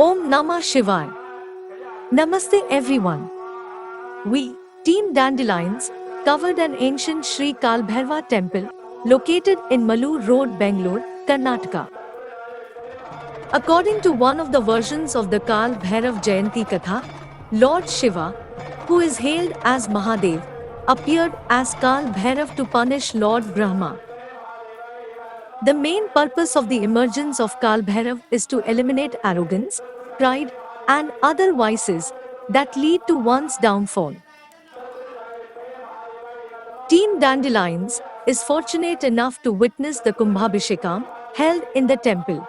Om Namah Shivaya. Namaste everyone. We, Team Dandelions, covered an ancient Sri Kalbhairava temple located in Malur Road, Bangalore, Karnataka. According to one of the versions of the Kal Bhairav Jayanti Katha, Lord Shiva, who is hailed as Mahadev, appeared as Kal Bhairav to punish Lord Brahma. The main purpose of the emergence of Kal Bhairav is to eliminate arrogance, pride, and other vices that lead to one's downfall. Team Dandelions is fortunate enough to witness the Kumbhabhishekam held in the temple.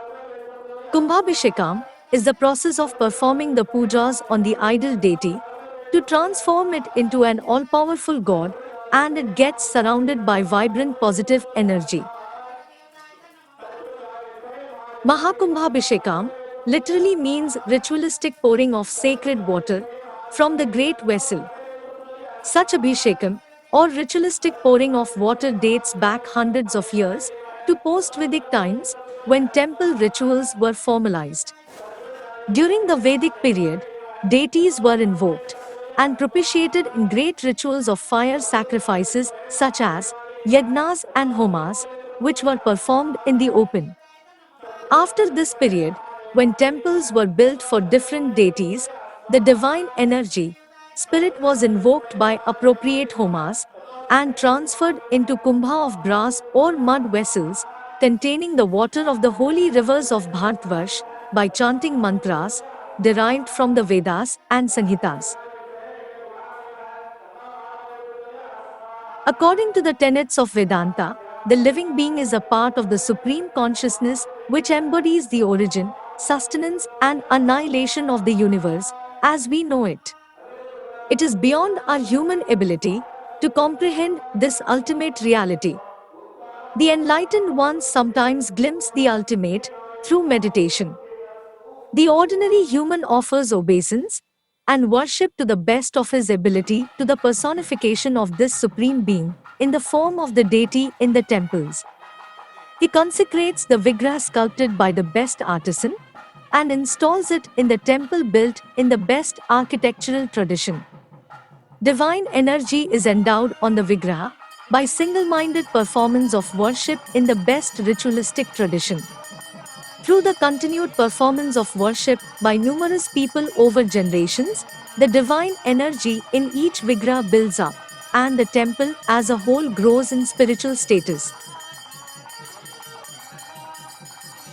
Kumbhabhishekam is the process of performing the pujas on the idol deity to transform it into an all-powerful god, and it gets surrounded by vibrant positive energy. Mahakumbhabhishekam literally means ritualistic pouring of sacred water from the great vessel. Such abhishekam or ritualistic pouring of water dates back hundreds of years to post-Vedic times when temple rituals were formalized. During the Vedic period, deities were invoked and propitiated in great rituals of fire sacrifices such as yagnas and homas, which were performed in the open. After this period, when temples were built for different deities, the divine energy, spirit was invoked by appropriate homas and transferred into kumbha of brass or mud vessels containing the water of the holy rivers of Bharatvarsh by chanting mantras derived from the Vedas and Sanhitas. According to the tenets of Vedanta, the living being is a part of the supreme consciousness which embodies the origin, sustenance, and annihilation of the universe as we know it. It is beyond our human ability to comprehend this ultimate reality. The enlightened ones sometimes glimpse the ultimate through meditation. The ordinary human offers obeisance and worship to the best of his ability to the personification of this supreme being in the form of the deity in the temples. He consecrates the vigraha sculpted by the best artisan and installs it in the temple built in the best architectural tradition. Divine energy is endowed on the vigraha by single-minded performance of worship in the best ritualistic tradition. Through the continued performance of worship by numerous people over generations, the divine energy in each vigraha builds up, and the temple as a whole grows in spiritual status.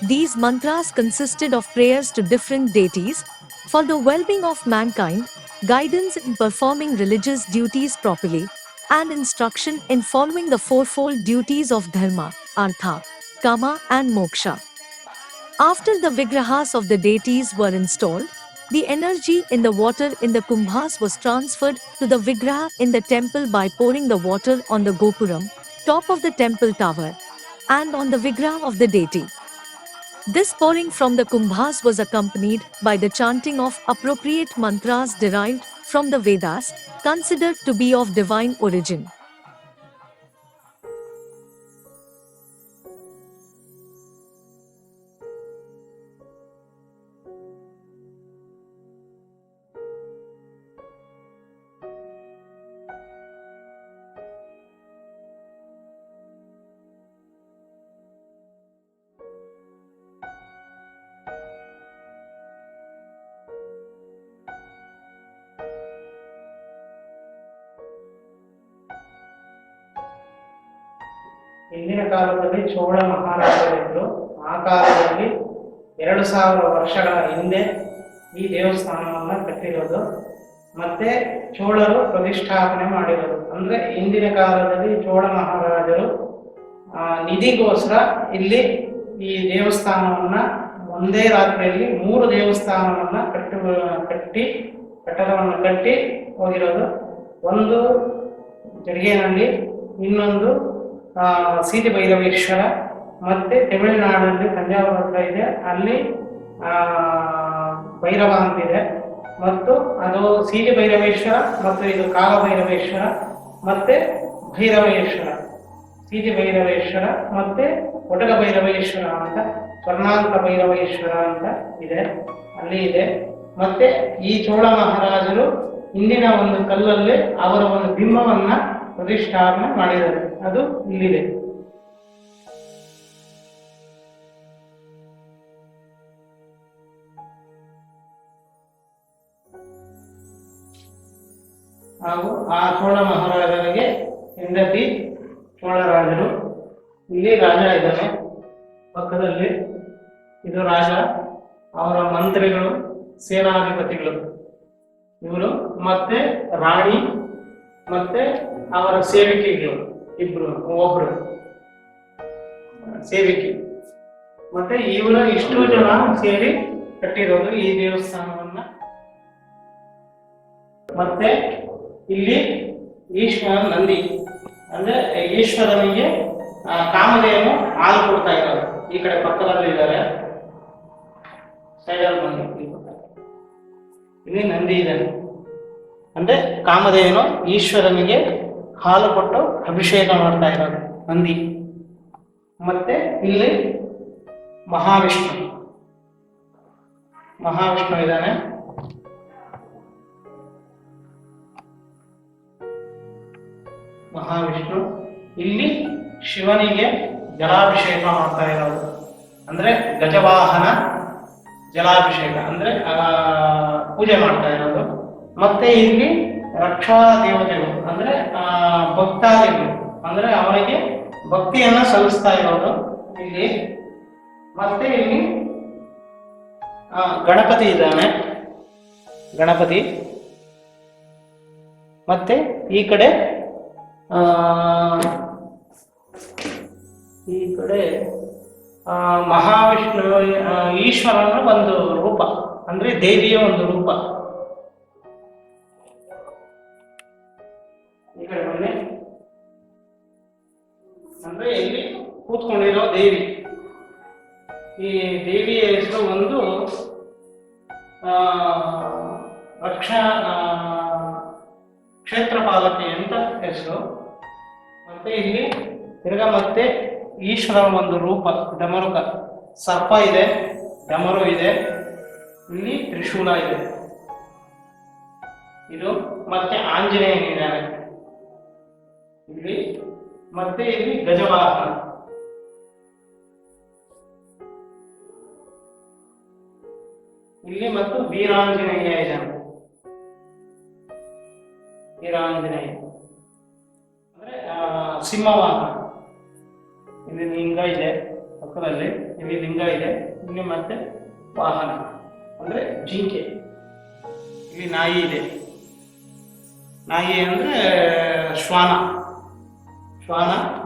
These mantras consisted of prayers to different deities for the well-being of mankind, guidance in performing religious duties properly, and instruction in following the fourfold duties of dharma, artha, kama, and moksha. After the vigrahas of the deities were installed, the energy in the water in the kumbhas was transferred to the vigraha in the temple by pouring the water on the gopuram, top of the temple tower, and on the vigraha of the deity. This pouring from the kumbhas was accompanied by the chanting of appropriate mantras derived from the Vedas, considered to be of divine origin. ಹಿಂದಿನ ಕಾಲದಲ್ಲಿ ಚೋಳ ಮಹಾರಾಜರಿದ್ದರು. ಆ ಕಾಲದಲ್ಲಿ 2000 ವರ್ಷಗಳ ಹಿಂದೆ ಈ ದೇವಸ್ಥಾನವನ್ನು ಕಟ್ಟಿರೋದು, ಮತ್ತೆ ಚೋಳರು ಪ್ರತಿಷ್ಠಾಪನೆ ಮಾಡಿರೋದು. ಅಂದ್ರೆ ಹಿಂದಿನ ಕಾಲದಲ್ಲಿ ಚೋಳ ಮಹಾರಾಜರು ನಿಧಿಗೋಸ್ಕರ ಇಲ್ಲಿ ಈ ದೇವಸ್ಥಾನವನ್ನ ಒಂದೇ ರಾತ್ರಿಯಲ್ಲಿ 3 ದೇವಸ್ಥಾನವನ್ನ ಕಟ್ಟಡವನ್ನು ಕಟ್ಟಿ ಹೋಗಿರೋದು. ಒಂದು ಜಡಿಗೆನಲ್ಲಿ, ಇನ್ನೊಂದು ಸೀದಿ ಭೈರವೇಶ್ವರ, ಮತ್ತೆ ತಮಿಳುನಾಡಲ್ಲಿ ತಂಜಾವೂರು ಹತ್ರ ಇದೆ, ಅಲ್ಲಿ ಭೈರವ ಅಂತಿದೆ. ಮತ್ತು ಅದು ಸೀದಿ ಭೈರವೇಶ್ವರ ಮತ್ತು ಇದು ಕಾಲ ಭೈರವೇಶ್ವರ ಮತ್ತೆ ಭೈರವೇಶ್ವರ, ಸೀದಿ ಭೈರವೇಶ್ವರ ಮತ್ತೆ ಒಟಗ ಭೈರವೇಶ್ವರ ಅಂತ, ಸ್ವರ್ಣಾಂತ ಭೈರವೇಶ್ವರ ಅಂತ ಇದೆ. ಅಲ್ಲಿ ಇದೆ. ಮತ್ತೆ ಈ ಚೋಳ ಮಹಾರಾಜರು ಇಂದಿನ ಒಂದು ಕಲ್ಲಲ್ಲಿ ಅವರ ಒಂದು ಬಿಂಬವನ್ನ ಪ್ರತಿಷ್ಠಾಪನೆ ಮಾಡಿದ್ದಾರೆ, ಅದು ಇಲ್ಲಿದೆ. ಹಾಗೂ ಆ ಚೋಳ ಮಹಾರಾಜನಿಗೆ ಹೆಂಡತಿ ಚೋಳರಾಜರು. ಇಲ್ಲಿ ರಾಜ ಇದ್ದಾನೆ ಪಕ್ಕದಲ್ಲಿ, ಇದು ರಾಜ, ಅವರ ಮಂತ್ರಿಗಳು, ಸೇನಾಧಿಪತಿಗಳು ಇವರು, ಮತ್ತೆ ರಾಣಿ, ಮತ್ತೆ ಅವರ ಸೇವಿಕೆಗಳು ಇಬ್ರು, ಒಬ್ರು ಸೇವಿಕೆ, ಮತ್ತೆ ಇವರು ಇಷ್ಟು ಜನ ಸೇರಿ ಕಟ್ಟಿರೋದು ಈ ದೇವಸ್ಥಾನವನ್ನ. ಮತ್ತೆ ಇಲ್ಲಿ ಈಶ್ವರ ನಂದಿ, ಅಂದ್ರೆ ಈಶ್ವರನಿಗೆ ಕಾಮಧೇನು ಹಾಲು ಕೊಡ್ತಾ ಇರೋದು. ಈ ಕಡೆ ಪಕ್ಕದಲ್ಲಿ ಇದ್ದಾರೆ, ಸೈಡಲ್ಲಿ ಬಂದು ಇಲ್ಲಿ ನಂದಿ ಇದ್ದಾನೆ, ಅಂದ್ರೆ ಕಾಮಧೇನು ಈಶ್ವರನಿಗೆ ಹಾಲು ಕೊಟ್ಟು ಅಭಿಷೇಕ ಮಾಡ್ತಾ ಇರೋದು ನಂದಿ. ಮತ್ತೆ ಇಲ್ಲಿ ಮಹಾವಿಷ್ಣು ಇದ್ದಾನೆ. ಮಹಾವಿಷ್ಣು ಇಲ್ಲಿ ಶಿವನಿಗೆ ಜಲಾಭಿಷೇಕ ಮಾಡ್ತಾ ಇರೋದು, ಅಂದ್ರೆ ಗಜವಾಹನ ಜಲಾಭಿಷೇಕ, ಅಂದ್ರೆ ಪೂಜೆ ಮಾಡ್ತಾ ಇರೋದು. ಮತ್ತೆ ಇಲ್ಲಿ ರಕ್ಷಾ ದೇವತೆಗಳು, ಅಂದ್ರೆ ಭಕ್ತಾದಿಗಳು, ಅಂದ್ರೆ ಅವರಿಗೆ ಭಕ್ತಿಯನ್ನ ಸಲ್ಲಿಸ್ತಾ ಇರೋದು ಇಲ್ಲಿ. ಮತ್ತೆ ಇಲ್ಲಿ ಗಣಪತಿ ಇದ್ದಾನೆ, ಗಣಪತಿ. ಮತ್ತೆ ಈ ಕಡೆ ಮಹಾವಿಷ್ಣು ಈಶ್ವರನ ಒಂದು ರೂಪ, ಅಂದ್ರೆ ದೇವಿಯ ಒಂದು ರೂಪ. ಈ ಕಡೆ ಬನ್ನಿ, ಅಂದ್ರೆ ಇಲ್ಲಿ ಕೂತ್ಕೊಂಡಿರೋ ದೇವಿ. ಈ ದೇವಿಯ ಹೆಸರು ಒಂದು ರಕ್ಷಾ ಕ್ಷೇತ್ರಪಾಲಕಿ ಅಂತ ಹೆಸರು. ಮತ್ತೆ ಇಲ್ಲಿ ತಿರ್ಗಾ ಮತ್ತೆ ಈಶ್ವರನ ಒಂದು ರೂಪ ಡಮರುಕ, ಸರ್ಪ ಇದೆ, ಡಮರು ಇದೆ, ಇಲ್ಲಿ ತ್ರಿಶೂಲ ಇದೆ ಇದು. ಮತ್ತೆ ಆಂಜನೇಯನಿದ್ದಾನೆ ಇಲ್ಲಿ. ಮತ್ತೆ ಇಲ್ಲಿ ಗಜವಾಹನ, ಇಲ್ಲಿ ಮತ್ತು ವೀರಾಂಜನೇಯ ಇದ್ದಾನೆ. ವೀರಾಂಜನೇಯ ಅಂದ್ರೆ ಸಿಂಹವಾಹನ. ಇಲ್ಲಿ ಲಿಂಗ ಇದೆ ಪಕ್ಕದಲ್ಲಿ, ಇಲ್ಲಿ ಲಿಂಗ ಇದೆ, ಇಲ್ಲಿ ಮತ್ತೆ ವಾಹನ ಅಂದ್ರೆ ಜಿಂಕೆ. ಇಲ್ಲಿ ನಾಯಿ ಇದೆ, ನಾಯಿ ಅಂದ್ರೆ ಶ್ವಾನ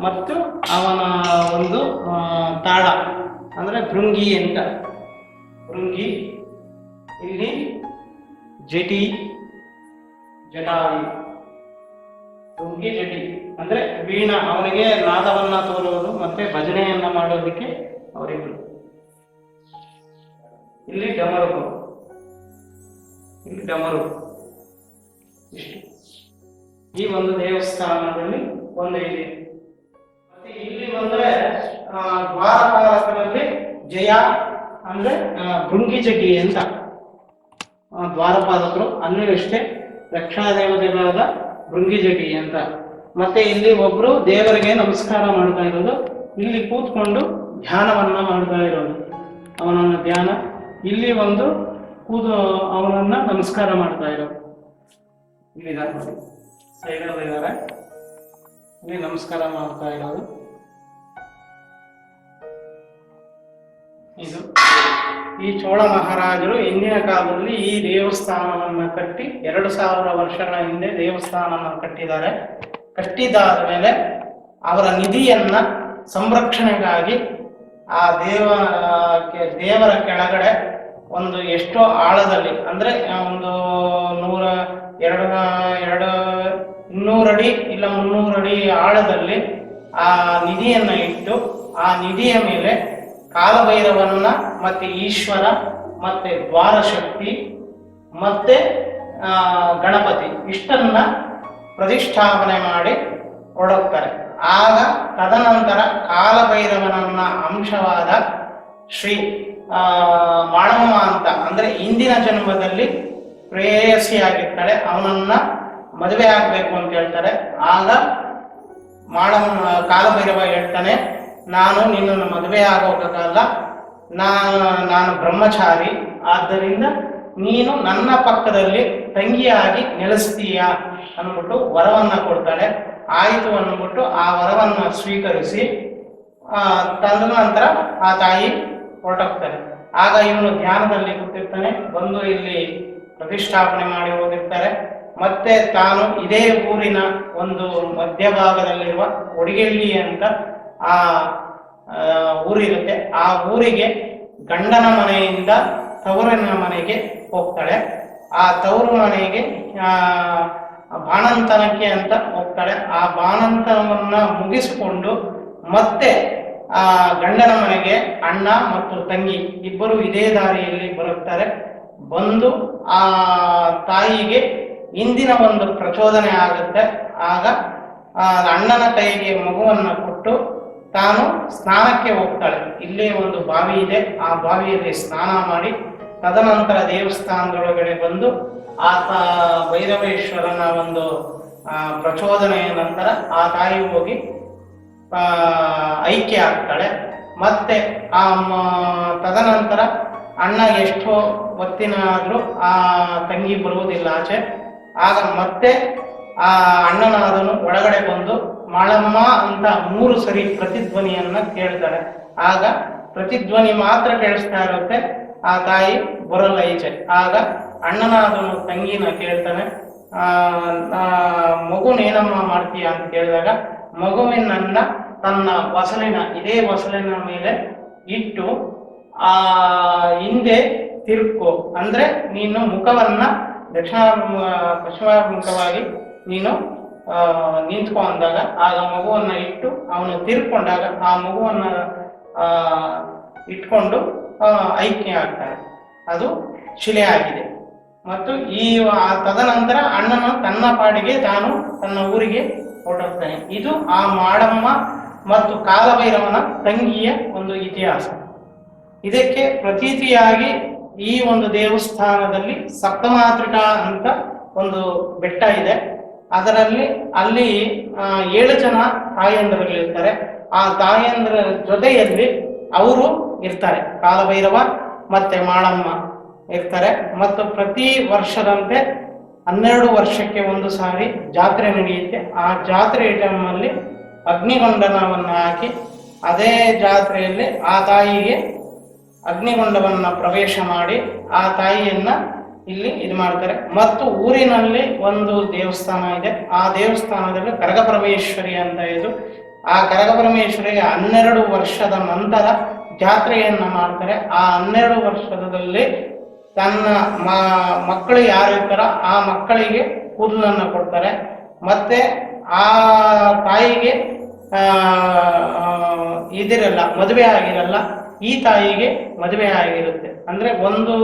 ಮತ್ತು ಅವನ ಒಂದು ತಾಳ ಅಂದ್ರೆ ಭೃಂಗಿ ಅಂತ, ಭೃಂಗಿ. ಇಲ್ಲಿ ಜಟಾಯಿ, ಭೃಂಗಿ ಜಟಿ ಅಂದ್ರೆ ವೀಣಾ, ಅವನಿಗೆ ನಾದವನ್ನ ತೋರುವುದು ಮತ್ತೆ ಭಜನೆಯನ್ನ ಮಾಡೋದಕ್ಕೆ ಅವರಿಬ್ರು. ಇಲ್ಲಿ ಡಮರು, ಇಷ್ಟು ಈ ಒಂದು ದೇವಸ್ಥಾನದಲ್ಲಿ ಒಂದು ಇದೆ. ಮತ್ತೆ ಇಲ್ಲಿ ಬಂದ್ರೆ ದ್ವಾರಪಾಲಕರಲ್ಲಿ ಜಯ ಅಂದ್ರೆ ಭೃಂಗಿಜಟಿ ಅಂತ ದ್ವಾರಪಾಲಕರು, ಅಲ್ಲೂ ಅಷ್ಟೇ ರಕ್ಷಾ ದೇವತೆಗಳಾದ ಭೃಂಗಿಜಟಿ ಅಂತ. ಮತ್ತೆ ಇಲ್ಲಿ ಒಬ್ರು ದೇವರಿಗೆ ನಮಸ್ಕಾರ ಮಾಡ್ತಾ ಇರೋದು, ಇಲ್ಲಿ ಕೂತ್ಕೊಂಡು ಧ್ಯಾನವನ್ನ ಮಾಡ್ತಾ ಇರೋದು, ಅವನನ್ನ ಧ್ಯಾನ. ಇಲ್ಲಿ ಒಂದು ಅವನನ್ನ ನಮಸ್ಕಾರ ಮಾಡ್ತಾ ಇರೋದು, ಇಲ್ಲಿದ್ದಾರೆ ಸೈಡಲ್ಲಿ ಇದ್ದಾರೆ, ಇಲ್ಲಿ ನಮಸ್ಕಾರ ಮಾಡ್ತಾ ಇರೋದು. ಇದು ಈ ಚೋಳ ಮಹಾರಾಜರು ಹಿಂದಿನ ಕಾಲದಲ್ಲಿ ಈ ದೇವಸ್ಥಾನವನ್ನ ಕಟ್ಟಿ 2000 ವರ್ಷಗಳ ಹಿಂದೆ ದೇವಸ್ಥಾನವನ್ನು ಕಟ್ಟಿದ್ದಾರೆ. ಕಟ್ಟಿದಾದ ಮೇಲೆ ಅವರ ನಿಧಿಯನ್ನ ಸಂರಕ್ಷಣೆಗಾಗಿ ಆ ದೇವರ ಕೆಳಗಡೆ ಒಂದು ಎಷ್ಟೋ ಆಳದಲ್ಲಿ, ಅಂದ್ರೆ ಒಂದು 200 ಅಡಿ ಇಲ್ಲ 300 ಅಡಿ ಆಳದಲ್ಲಿ ಆ ನಿಧಿಯನ್ನ ಇಟ್ಟು, ಆ ನಿಧಿಯ ಮೇಲೆ ಕಾಲಭೈರವನ್ನ ಮತ್ತೆ ಈಶ್ವರ ಮತ್ತೆ ದ್ವಾರಶಕ್ತಿ ಮತ್ತೆ ಗಣಪತಿ ಇಷ್ಟನ್ನ ಪ್ರತಿಷ್ಠಾಪನೆ ಮಾಡಿ ಹೊರಡುತ್ತಾರೆ. ಆಗ ತದನಂತರ ಕಾಲಭೈರವನನ್ನ ಅಂಶವಾದ ಶ್ರೀ ಮಾಳಮ್ಮ ಅಂತ ಅಂದ್ರೆ ಹಿಂದಿನ ಜನ್ಮದಲ್ಲಿ ಪ್ರೇಯಸಿಯಾಗಿರ್ತಾಳೆ, ಅವನನ್ನ ಮದುವೆ ಆಗ್ಬೇಕು ಅಂತ ಹೇಳ್ತಾರೆ. ಆಗ ಮಾಳಮ್ಮ ಕಾಲಭೈರವ ಹೇಳ್ತಾನೆ, ನಾನು ನಿನ್ನನ್ನು ಮದುವೆ ಆಗೋಕ್ಕಾಗಲ್ಲ, ನಾನು ಬ್ರಹ್ಮಚಾರಿ, ಆದ್ದರಿಂದ ನೀನು ನನ್ನ ಪಕ್ಕದಲ್ಲಿ ತಂಗಿಯಾಗಿ ನೆಲೆಸ್ತೀಯ ಅಂದ್ಬಿಟ್ಟು ವರವನ್ನ ಕೊಡ್ತಾಳೆ. ಆಯಿತು ಅಂದ್ಬಿಟ್ಟು ಆ ವರವನ್ನ ಸ್ವೀಕರಿಸಿ ತದನಂತರ ಆ ತಾಯಿ ಹೊರಟೋಗ್ತಾನೆ. ಆಗ ಇವನು ಧ್ಯಾನದಲ್ಲಿ ಕೂತಿರ್ತಾನೆ, ಬಂದು ಇಲ್ಲಿ ಪ್ರತಿಷ್ಠಾಪನೆ ಮಾಡಿ ಹೋಗಿರ್ತಾರೆ. ಮತ್ತೆ ತಾನು ಇದೇ ಊರಿನ ಒಂದು ಮಧ್ಯಭಾಗದಲ್ಲಿರುವ ಒಡಿಗೆಳ್ಳಿ ಅಂತ ಆ ಊರಿರುತ್ತೆ. ಆ ಊರಿಗೆ ಗಂಡನ ಮನೆಯಿಂದ ತವರಿನ ಮನೆಗೆ ಹೋಗ್ತಾಳೆ. ಆ ತವರು ಮನೆಗೆ ಬಾಣಂತನಕ್ಕೆ ಅಂತ ಹೋಗ್ತಾಳೆ. ಆ ಬಾಣಂತನವನ್ನ ಮುಗಿಸಿಕೊಂಡು ಮತ್ತೆ ಆ ಗಂಡನ ಮನೆಗೆ ಅಣ್ಣ ಮತ್ತು ತಂಗಿ ಇಬ್ಬರು ಇದೇ ದಾರಿಯಲ್ಲಿ ಬರುತ್ತಾರೆ. ಬಂದು ಆ ತಾಯಿಗೆ ಇಂದಿನ ಒಂದು ಪ್ರಚೋದನೆ ಆಗುತ್ತೆ. ಆಗ ಅಣ್ಣನ ಕೈಗೆ ಮಗುವನ್ನ ಕೊಟ್ಟು ತಾನು ಸ್ನಾನಕ್ಕೆ ಹೋಗ್ತಾಳೆ. ಇಲ್ಲೇ ಒಂದು ಬಾವಿ ಇದೆ, ಆ ಬಾವಿಯಲ್ಲಿ ಸ್ನಾನ ಮಾಡಿ ತದನಂತರ ದೇವಸ್ಥಾನದೊಳಗಡೆ ಬಂದು ಆತ ಭೈರವೇಶ್ವರನ ಒಂದು ಪ್ರಚೋದನೆಯ ನಂತರ ಆ ತಾಯಿ ಹೋಗಿ ಐಕ್ಯ ಆಗ್ತಾಳೆ. ಮತ್ತೆ ಆ ತದನಂತರ ಅಣ್ಣ ಎಷ್ಟೋ ಹೊತ್ತಿನಾದ್ರೂ ಆ ತಂಗಿ ಬರುವುದಿಲ್ಲ ಆಚೆ. ಆಗ ಮತ್ತೆ ಆ ಅಣ್ಣನಾದನು ಒಳಗಡೆ ಬಂದು ಮಾಳಮ್ಮ ಅಂತ 3 ಸರಿ ಪ್ರತಿಧ್ವನಿಯನ್ನ ಕೇಳ್ತಾಳೆ. ಆಗ ಪ್ರತಿಧ್ವನಿ ಮಾತ್ರ ಕೇಳಿಸ್ತಾ ಇರುತ್ತೆ, ಆ ತಾಯಿ ಬರಲ್ಲ ಈಚೆ. ಆಗ ಅಣ್ಣನಾದನು ತಂಗಿನ ಕೇಳ್ತಾನೆ, ಮಗುನೇನಮ್ಮ ಮಾಡ್ತೀಯ ಅಂತ ಕೇಳಿದಾಗ ಮಗುವಿನನ್ನ ತನ್ನ ಇದೇ ಹೊಸಲಿನ ಮೇಲೆ ಇಟ್ಟು ಆ ಹಿಂದೆ ತಿರ್ಕೋ, ಅಂದ್ರೆ ನೀನು ಮುಖವನ್ನ ಪಶ್ಚಿಮಾಭಿಮುಖವಾಗಿ ನೀನು ನಿಂತ್ಕೊ ಅಂದಾಗ, ಆಗ ಮಗುವನ್ನ ಇಟ್ಟು ಅವನು ತಿರ್ಕೊಂಡಾಗ ಆ ಮಗುವನ್ನ ಇಟ್ಕೊಂಡು ಐಕ್ಯ ಆಗ್ತಾನೆ. ಅದು ಶಿಲೆ ಆಗಿದೆ. ಮತ್ತು ತದನಂತರ ಅಣ್ಣನ ತನ್ನ ಪಾಡಿಗೆ ತಾನು ತನ್ನ ಊರಿಗೆ ಹೊರಟೋಗ್ತಾನೆ. ಇದು ಆ ಮಾಳಮ್ಮ ಮತ್ತು ಕಾಲಭೈರವನ ತಂಗಿಯ ಒಂದು ಇತಿಹಾಸ. ಇದಕ್ಕೆ ಪ್ರತೀತಿಯಾಗಿ ಈ ಒಂದು ದೇವಸ್ಥಾನದಲ್ಲಿ ಸಪ್ತಮಾತೃಕಾ ಅಂತ ಒಂದು ಬೆಟ್ಟ ಇದೆ. ಅಲ್ಲಿ 7 ಜನ ತಾಯಂದಿರುಗಳಿರ್ತಾರೆ. ಆ ತಾಯಂದಿರ ಜೊತೆಯಲ್ಲಿ ಅವರು ಇರ್ತಾರೆ, ಕಾಲಭೈರವ ಮತ್ತೆ ಮಾಳಮ್ಮ ಇರ್ತಾರೆ. ಮತ್ತು ಪ್ರತಿ ವರ್ಷದಂತೆ 12 ವರ್ಷಕ್ಕೆ ಒಂದು ಸಾರಿ ಜಾತ್ರೆ ನಡೆಯುತ್ತೆ. ಆ ಜಾತ್ರೆ ಟೈಮಲ್ಲಿ ಅಗ್ನಿಗೊಂಡನವನ್ನು ಹಾಕಿ ಅದೇ ಜಾತ್ರೆಯಲ್ಲಿ ಆ ತಾಯಿಗೆ ಅಗ್ನಿಗೊಂಡವನ್ನ ಪ್ರವೇಶ ಮಾಡಿ ಆ ತಾಯಿಯನ್ನ ಇಲ್ಲಿ ಇದು ಮಾಡ್ತಾರೆ. ಮತ್ತು ಊರಿನಲ್ಲಿ ಒಂದು ದೇವಸ್ಥಾನ ಇದೆ. ಆ ದೇವಸ್ಥಾನದಲ್ಲಿ ಕರಗಪರಮೇಶ್ವರಿ ಅಂತ ಇದು. ಆ ಕರಗಪರಮೇಶ್ವರಿಗೆ 12 ವರ್ಷದ ನಂತರ ಜಾತ್ರೆಯನ್ನ ಮಾಡ್ತಾರೆ. ಆ 12 ವರ್ಷದಲ್ಲಿ ತನ್ನ ಮಕ್ಕಳು ಯಾರು ಇರ್ತಾರ ಆ ಮಕ್ಕಳಿಗೆ ಕೂದಲನ್ನ ಕೊಡ್ತಾರೆ. ಮತ್ತೆ ಆ ತಾಯಿಗೆ ಇದಿರಲ್ಲ, ಮದುವೆ ಆಗಿರಲ್ಲ. ಈ ತಾಯಿಗೆ ಮದುವೆ ಆಗಿರುತ್ತೆ. ಅಂದ್ರೆ 2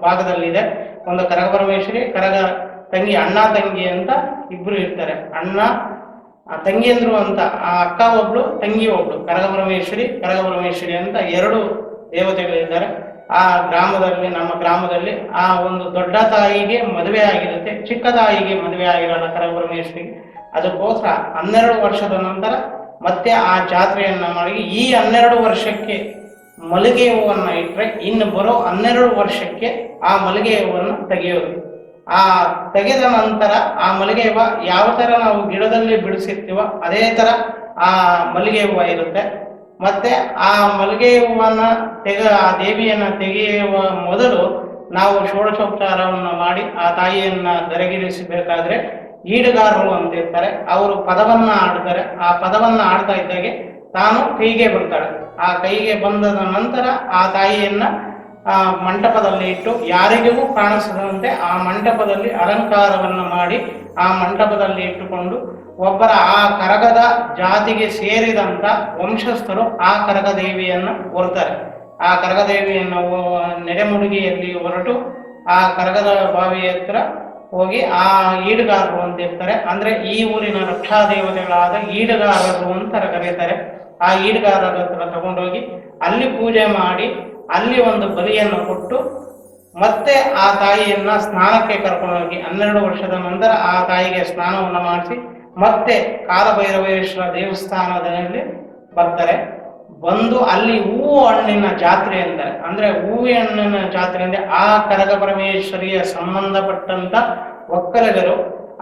ಭಾಗದಲ್ಲಿದೆ. ಒಂದು ಕರಗಪರಮೇಶ್ವರಿ, ತಂಗಿ, ಅಣ್ಣ ತಂಗಿ ಅಂತ ಇಬ್ರು ಇರ್ತಾರೆ. ಅಣ್ಣ ತಂಗಿಯಂದ್ರು ಅಂತ ಆ ಅಕ್ಕ ಒಬ್ಳು, ತಂಗಿ ಒಬ್ಳು, ಕರಗಪರಮೇಶ್ವರಿ ಅಂತ 2 ದೇವತೆಗಳಿದ್ದಾರೆ. ಆ ಗ್ರಾಮದಲ್ಲಿ, ನಮ್ಮ ಗ್ರಾಮದಲ್ಲಿ ಆ ಒಂದು ದೊಡ್ಡ ತಾಯಿಗೆ ಮದುವೆ ಆಗಿರುತ್ತೆ, ಚಿಕ್ಕ ತಾಯಿಗೆ ಮದುವೆ ಆಗಿರಲ್ಲ ಕರಗಪರಮೇಶ್ವರಿಗೆ. ಅದಕ್ಕೋಸ್ಕರ 12 ವರ್ಷದ ನಂತರ ಮತ್ತೆ ಆ ಜಾತ್ರೆಯನ್ನ ಮಾಡಿ ಈ 12 ವರ್ಷಕ್ಕೆ ಮಲ್ಲಿಗೆ ಹೂವನ್ನ ಇಟ್ಟರೆ ಇನ್ನು ಬರೋ 12 ವರ್ಷಕ್ಕೆ ಆ ಮಲ್ಲಿಗೆ ಹೂವನ್ನು ತೆಗೆಯೋದು. ಆ ತೆಗೆದ ನಂತರ ಆ ಮಲ್ಲಿಗೆ ಹೂವು ಯಾವ ತರ ನಾವು ಗಿಡದಲ್ಲಿ ಬಿಡಿಸಿರ್ತೀವೋ ಅದೇ ತರ ಆ ಮಲ್ಲಿಗೆ ಹೂವು ಇರುತ್ತೆ. ಮತ್ತೆ ಆ ಮಲ್ಲಿಗೆ ಹೂವನ್ನ ಆ ದೇವಿಯನ್ನ ತೆಗೆಯುವ ಮೊದಲು ನಾವು ಷೋಡಶೋಪಚಾರವನ್ನು ಮಾಡಿ ಆ ತಾಯಿಯನ್ನ ದರಗಿರಿಸಬೇಕಾದ್ರೆ ಈಡುಗಾರರು ಅಂತ ಇರ್ತಾರೆ, ಅವರು ಪದವನ್ನ ಆಡ್ತಾರೆ. ಆ ಪದವನ್ನ ಆಡ್ತಾ ಇದ್ದಾಗೆ ತಾನು ಕೈಗೆ ಬರ್ತಾಳೆ. ಆ ಕೈಗೆ ಬಂದ ನಂತರ ಆ ತಾಯಿಯನ್ನ ಮಂಟಪದಲ್ಲಿ ಇಟ್ಟು ಯಾರಿಗೂ ಕಾಣಿಸದಂತೆ ಆ ಮಂಟಪದಲ್ಲಿ ಅಲಂಕಾರವನ್ನು ಮಾಡಿ ಆ ಮಂಟಪದಲ್ಲಿ ಇಟ್ಟುಕೊಂಡು ಒಬ್ಬರ ಆ ಕರಗದ ಜಾತಿಗೆ ಸೇರಿದಂತ ವಂಶಸ್ಥರು ಆ ಕರಗದೇವಿಯನ್ನ ಹೊರ್ತಾರೆ. ಆ ಕರಗದೇವಿಯನ್ನು ನೆರೆಮುಡುಗಿಯಲ್ಲಿ ಹೊರಟು ಆ ಕರಗದ ಬಾವಿಯ ಹತ್ರ ಹೋಗಿ ಆ ಈಡುಗಾರರು ಅಂತ ಇರ್ತಾರೆ. ಅಂದ್ರೆ ಈ ಊರಿನ ರಕ್ಷಾ ದೇವತೆಗಳಾದ ಈಡುಗಾರರು ಅಂತ ಕರೀತಾರೆ. ಆ ಈಡುಗಾರರ ಹತ್ರ ತಗೊಂಡೋಗಿ ಅಲ್ಲಿ ಪೂಜೆ ಮಾಡಿ ಅಲ್ಲಿ ಒಂದು ಬಲಿಯನ್ನು ಕೊಟ್ಟು ಮತ್ತೆ ಆ ತಾಯಿಯನ್ನ ಸ್ನಾನಕ್ಕೆ ಕರ್ಕೊಂಡೋಗಿ 12 ವರ್ಷದ ನಂತರ ಆ ತಾಯಿಗೆ ಸ್ನಾನವನ್ನು ಮಾಡಿಸಿ ಮತ್ತೆ ಕಾಲಭೈರವೇಶ್ವರ ದೇವಸ್ಥಾನದಲ್ಲಿ ಬರ್ತಾರೆ. ಬಂದು ಅಲ್ಲಿ ಹೂವು ಹಣ್ಣಿನ ಜಾತ್ರೆ ಅಂತಾರೆ. ಅಂದ್ರೆ ಹೂವಿನ ಹಣ್ಣಿನ ಜಾತ್ರೆ ಅಂದ್ರೆ ಆ ಕನಕಪರಮೇಶ್ವರಿಯ ಸಂಬಂಧಪಟ್ಟಂತ ಒಕ್ಕಲಿಗರು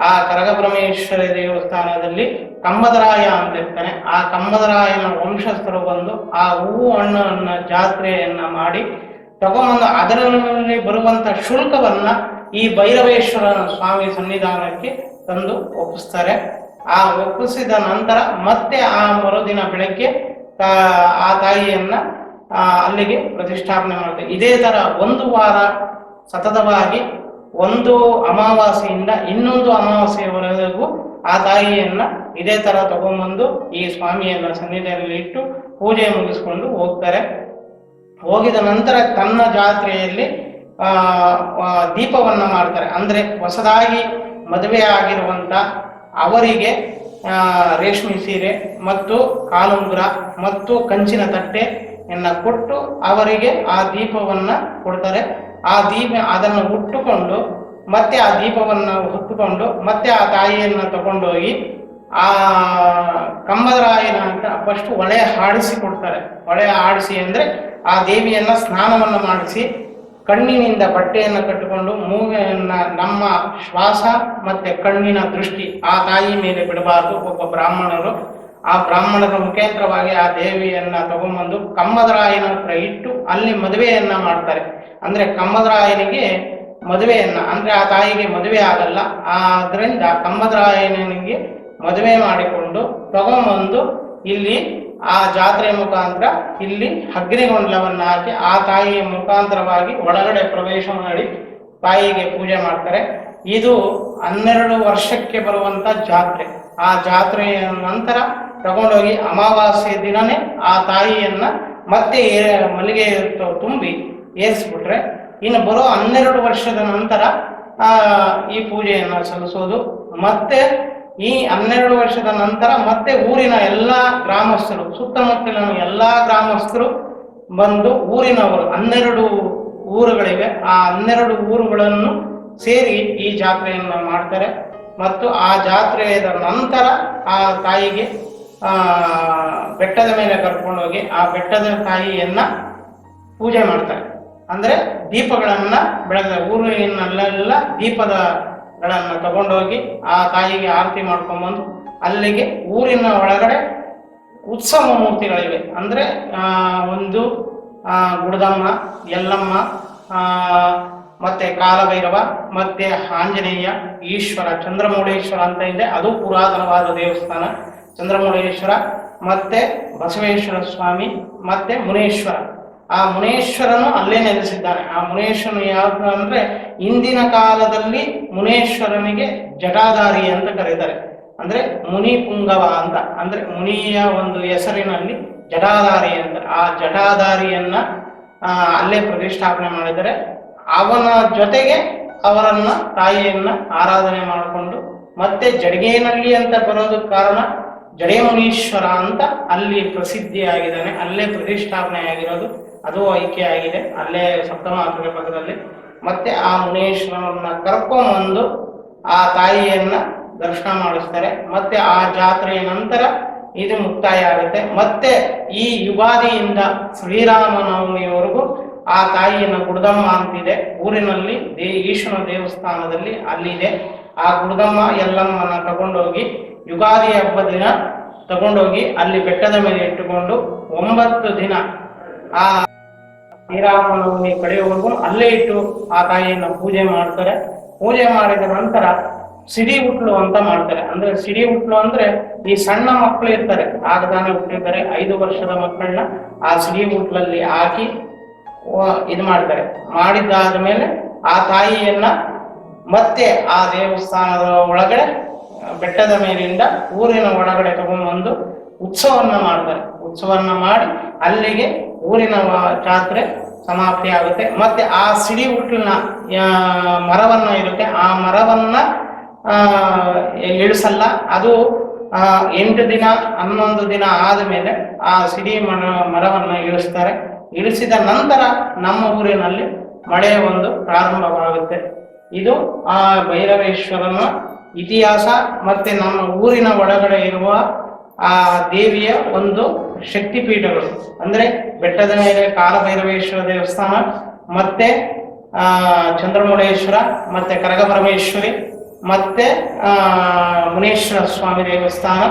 ಆ ಕನಕಪರಮೇಶ್ವರಿ ದೇವಸ್ಥಾನದಲ್ಲಿ ಕಂಬದರಾಯ ಅಂತ ಇರ್ತಾನೆ. ಆ ಕಂಬದರಾಯನ ವಂಶಸ್ಥರು ಬಂದು ಆ ಹೂವು ಹಣ್ಣನ್ನ ಜಾತ್ರೆಯನ್ನ ಮಾಡಿ ತಗೊಂಬಂದು ಅದರಲ್ಲಿ ಬರುವಂತ ಶುಲ್ಕವನ್ನ ಈ ಭೈರವೇಶ್ವರ ಸ್ವಾಮಿ ಸನ್ನಿಧಾನಕ್ಕೆ ತಂದು ಒಪ್ಪಿಸ್ತಾರೆ. ಆ ಒಪ್ಪಿಸಿದ ನಂತರ ಮತ್ತೆ ಆ ಮರುದಿನ ಬೆಳಗ್ಗೆ ಆ ತಾಯಿಯನ್ನ ಅಲ್ಲಿಗೆ ಪ್ರತಿಷ್ಠಾಪನೆ ಮಾಡ್ತಾರೆ. ಇದೇ ತರ 1 ವಾರ ಸತತವಾಗಿ ಒಂದು ಅಮಾವಾಸ್ಯೆಯಿಂದ ಇನ್ನೊಂದು ಅಮಾವಾಸ್ಯೆಯವರೆಗೂ ಆ ತಾಯಿಯನ್ನ ಇದೇ ತರ ತಗೊಂಡ್ಬಂದು ಈ ಸ್ವಾಮಿಯನ್ನ ಸನ್ನಿಧಿಯಲ್ಲಿ ಇಟ್ಟು ಪೂಜೆ ಮುಗಿಸ್ಕೊಂಡು ಹೋಗ್ತಾರೆ. ಹೋಗಿದ ನಂತರ ತನ್ನ ಜಾತ್ರೆಯಲ್ಲಿ ದೀಪವನ್ನ ಮಾಡ್ತಾರೆ. ಅಂದ್ರೆ ಹೊಸದಾಗಿ ಮದುವೆ ಆಗಿರುವಂತ ಅವರಿಗೆ ರೇಷ್ಮೆ ಸೀರೆ ಮತ್ತು ಕಾಲುಂಗುರ ಮತ್ತು ಕಂಚಿನ ತಟ್ಟೆಯನ್ನ ಕೊಟ್ಟು ಅವರಿಗೆ ಆ ದೀಪವನ್ನ ಕೊಡ್ತಾರೆ. ಆ ದೀಪ ಅದನ್ನು ಉಟ್ಟುಕೊಂಡು ಮತ್ತೆ ಆ ದೀಪವನ್ನ ಹೊತ್ತುಕೊಂಡು ಮತ್ತೆ ಆ ತಾಯಿಯನ್ನ ತಗೊಂಡೋಗಿ ಆ ಕಂಬದರಾಯನ ಅಂತ ಫಸ್ಟ್ ಹೊಳೆ ಆಡಿಸಿ ಕೊಡ್ತಾರೆ. ಹೊಳೆ ಆಡಿಸಿ ಅಂದ್ರೆ ಆ ದೇವಿಯನ್ನ ಸ್ನಾನವನ್ನ ಮಾಡಿಸಿ ಕಣ್ಣಿನಿಂದ ಬಟ್ಟೆಯನ್ನು ಕಟ್ಟಿಕೊಂಡು ಮೂಗಿನ ನಮ್ಮ ಶ್ವಾಸ ಮತ್ತೆ ಕಣ್ಣಿನ ದೃಷ್ಟಿ ಆ ತಾಯಿ ಮೇಲೆ ಬಿಡಬಾರದು. ಒಬ್ಬ ಬ್ರಾಹ್ಮಣರು ಆ ಬ್ರಾಹ್ಮಣರ ಮುಖೇಂದ್ರವಾಗಿ ಆ ದೇವಿಯನ್ನ ತಗೊಂಡ್ಬಂದು ಕಂಬದರಾಯನ ಹತ್ರ ಇಟ್ಟು ಅಲ್ಲಿ ಮದುವೆಯನ್ನ ಮಾಡ್ತಾರೆ. ಅಂದ್ರೆ ಕಂಬದರಾಯನಿಗೆ ಮದುವೆಯನ್ನ ಅಂದ್ರೆ ಆ ತಾಯಿಗೆ ಮದುವೆ ಆಗಲ್ಲ, ಆದ್ರಿಂದ ಕಂಬದರಾಯನಿಗೆ ಮದುವೆ ಮಾಡಿಕೊಂಡು ತಗೊಂಡ್ಬಂದು ಇಲ್ಲಿ ಆ ಜಾತ್ರೆಯ ಮುಖಾಂತರ ಇಲ್ಲಿ ಅಗ್ನಿಗೊಂಡಲವನ್ನ ಹಾಕಿ ಆ ತಾಯಿಯ ಮುಖಾಂತರವಾಗಿ ಒಳಗಡೆ ಪ್ರವೇಶ ಮಾಡಿ ತಾಯಿಗೆ ಪೂಜೆ ಮಾಡ್ತಾರೆ. ಇದು 12 ವರ್ಷಕ್ಕೆ ಬರುವಂತ ಜಾತ್ರೆ. ಆ ಜಾತ್ರೆಯ ನಂತರ ತಗೊಂಡೋಗಿ ಅಮಾವಾಸ್ಯೆ ದಿನನೇ ಆ ತಾಯಿಯನ್ನ ಮತ್ತೆ ಮಲ್ಲಿಗೆ ತುಂಬಿ ಏರಿಸ್ಬಿಟ್ರೆ ಇನ್ನು ಬರೋ 12 ವರ್ಷದ ನಂತರ ಈ ಪೂಜೆಯನ್ನ ಸಲ್ಲಿಸೋದು. ಮತ್ತೆ ಈ 12 ವರ್ಷದ ನಂತರ ಮತ್ತೆ ಊರಿನ ಎಲ್ಲಾ ಗ್ರಾಮಸ್ಥರು, ಸುತ್ತಮುತ್ತಲಿನ ಎಲ್ಲಾ ಗ್ರಾಮಸ್ಥರು ಬಂದು ಊರಿನವರು 12 ಊರುಗಳಿವೆ, ಆ 12 ಊರುಗಳನ್ನು ಸೇರಿ ಈ ಜಾತ್ರೆಯನ್ನು ಮಾಡ್ತಾರೆ. ಮತ್ತು ಆ ಜಾತ್ರೆಯ ನಂತರ ಆ ತಾಯಿಗೆ ಬೆಟ್ಟದ ಮೇಲೆ ಕರ್ಕೊಂಡೋಗಿ ಆ ಬೆಟ್ಟದ ತಾಯಿಯನ್ನ ಪೂಜೆ ಮಾಡ್ತಾರೆ. ಅಂದ್ರೆ ದೀಪಗಳನ್ನ ಬೆಳಗ್ಗೆ ಊರಿನಲ್ಲೆಲ್ಲ ದೀಪಗಳನ್ನ ತಗೊಂಡೋಗಿ ಆ ತಾಯಿಗೆ ಆರತಿ ಮಾಡ್ಕೊಂಡ್ಬಂದು ಅಲ್ಲಿಗೆ ಊರಿನ ಒಳಗಡೆ ಉತ್ಸವ ಮೂರ್ತಿಗಳಿವೆ. ಅಂದ್ರೆ ಒಂದು ಗುಡದಮ್ಮ, ಯಲ್ಲಮ್ಮ, ಮತ್ತೆ ಕಾಲಭೈರವ, ಮತ್ತೆ ಆಂಜನೇಯ, ಈಶ್ವರ, ಚಂದ್ರಮೌಳೇಶ್ವರ ಅಂತ ಇದೆ, ಅದು ಪುರಾತನವಾದ ದೇವಸ್ಥಾನ ಚಂದ್ರಮೌಳೇಶ್ವರ, ಮತ್ತೆ ಬಸವೇಶ್ವರ ಸ್ವಾಮಿ, ಮತ್ತೆ ಮುನೇಶ್ವರ. ಆ ಮುನೇಶ್ವರನು ಅಲ್ಲೇ ನೆಲೆಸಿದ್ದಾನೆ. ಆ ಮುನೇಶ್ವರನು ಯಾವುದು ಅಂದ್ರೆ ಇಂದಿನ ಕಾಲದಲ್ಲಿ ಮುನೇಶ್ವರನಿಗೆ ಜಟಾಧಾರಿ ಅಂತ ಕರೀತಾರೆ. ಅಂದ್ರೆ ಮುನಿ ಪುಂಗವ ಅಂತ, ಅಂದ್ರೆ ಮುನಿಯ ಒಂದು ಹೆಸರಿನಲ್ಲಿ ಜಟಾಧಾರಿ ಅಂತ. ಆ ಜಟಾಧಾರಿಯನ್ನ ಅಲ್ಲೇ ಪ್ರತಿಷ್ಠಾಪನೆ ಮಾಡಿದರೆ ಅವನ ಜೊತೆಗೆ ಅವರನ್ನ ತಾಯಿಯನ್ನ ಆರಾಧನೆ ಮಾಡಿಕೊಂಡು ಮತ್ತೆ ಜಡಗೇನಹಳ್ಳಿ ಅಂತ ಬರೋದಕ್ಕೆ ಕಾರಣ ಜಡೆಮುನೀಶ್ವರ ಅಂತ ಅಲ್ಲಿ ಪ್ರಸಿದ್ಧಿಯಾಗಿದ್ದಾನೆ. ಅಲ್ಲೇ ಪ್ರತಿಷ್ಠಾಪನೆ ಆಗಿರೋದು, ಅದು ಐಕ್ಯ ಆಗಿದೆ ಅಲ್ಲೇ ಸಪ್ತಮಾತೃಕ ಪಕ್ಕದಲ್ಲಿ. ಮತ್ತೆ ಆ ಮುನೇಶ್ವರನ್ನ ಕರ್ಕೊಂಡ್ಬಂದು ಆ ತಾಯಿಯನ್ನ ದರ್ಶನ ಮಾಡಿಸ್ತಾರೆ. ಮತ್ತೆ ಆ ಜಾತ್ರೆಯ ನಂತರ ಇದು ಮುಕ್ತಾಯ ಆಗುತ್ತೆ. ಮತ್ತೆ ಈ ಯುಗಾದಿಯಿಂದ ಶ್ರೀರಾಮನವಮಿಯವರೆಗೂ ಆ ತಾಯಿಯನ್ನ ಗುಡದಮ್ಮ ಅಂತಿದೆ ಊರಿನಲ್ಲಿ, ಈಶ್ವರ ದೇವಸ್ಥಾನದಲ್ಲಿ ಅಲ್ಲಿದೆ. ಆ ಗುಡದಮ್ಮ ಯಲ್ಲಮ್ಮನ ತಗೊಂಡೋಗಿ ಯುಗಾದಿ ಹಬ್ಬ ದಿನ ತಗೊಂಡೋಗಿ ಅಲ್ಲಿ ಬೆಟ್ಟದ ಮೇಲೆ ಇಟ್ಟುಕೊಂಡು 9 ದಿನ ಆ ಶ್ರೀರಾಮನವಮಿ ಕಳೆಯುವವರೆಗೂ ಅಲ್ಲೇ ಇಟ್ಟು ಆ ತಾಯಿಯನ್ನ ಪೂಜೆ ಮಾಡ್ತಾರೆ. ಪೂಜೆ ಮಾಡಿದ ನಂತರ ಸಿಡಿ ಹುಟ್ಲು ಅಂತ ಮಾಡ್ತಾರೆ. ಅಂದ್ರೆ ಸಿಡಿ ಹುಟ್ಲು ಅಂದ್ರೆ ಈ ಸಣ್ಣ ಮಕ್ಕಳು ಇರ್ತಾರೆ, ಆಗದಾನೆ ಹುಟ್ಟಿರ್ತಾರೆ, 5 ವರ್ಷದ ಮಕ್ಕಳನ್ನ ಆ ಸಿಡಿ ಹುಟ್ಲಲ್ಲಿ ಹಾಕಿ ಇದು ಮಾಡ್ತಾರೆ. ಮಾಡಿದ್ದಾದ ಮೇಲೆ ಆ ತಾಯಿಯನ್ನ ಮತ್ತೆ ಆ ದೇವಸ್ಥಾನದ ಒಳಗಡೆ ಬೆಟ್ಟದ ಮೇಲಿಂದ ಊರಿನ ಒಳಗಡೆ ತಗೊಂಡ್ಬಂದು ಉತ್ಸವನ್ನ ಮಾಡ್ತಾರೆ. ಉತ್ಸವನ್ನ ಮಾಡಿ ಅಲ್ಲಿಗೆ ಊರಿನ ಜಾತ್ರೆ ಸಮಾಪ್ತಿ ಆಗುತ್ತೆ. ಮತ್ತೆ ಆ ಸಿಡಿ ಹುಟ್ಟಿನ ಮರವನ್ನ ಇರುತ್ತೆ, ಆ ಮರವನ್ನ ಇಳಿಸಲ್ಲ, ಅದು 8 ದಿನ 11 ದಿನ ಆದಮೇಲೆ ಆ ಸಿಡಿ ಮರವನ್ನು ಇಳಿಸ್ತಾರೆ. ಇಳಿಸಿದ ನಂತರ ನಮ್ಮ ಊರಿನಲ್ಲಿ ಮಳೆ ಒಂದು ಪ್ರಾರಂಭವಾಗುತ್ತೆ. ಇದು ಆ ಭೈರವೇಶ್ವರನ ಇತಿಹಾಸ ಮತ್ತೆ ನಮ್ಮ ಊರಿನ ಒಳಗಡೆ ಇರುವ ಆ ದೇವಿಯ ಒಂದು ಶಕ್ತಿಪೀಠಗಳು. ಅಂದ್ರೆ ಬೆಟ್ಟದ ಮೇಲೆ ಕಾಲಭೈರವೇಶ್ವರ ದೇವಸ್ಥಾನ, ಮತ್ತೆ ಚಂದ್ರಮೌಳೇಶ್ವರ, ಮತ್ತೆ ಕರಗಪರಮೇಶ್ವರಿ, ಮತ್ತೆ ಮುನೇಶ್ವರ ಸ್ವಾಮಿ ದೇವಸ್ಥಾನ,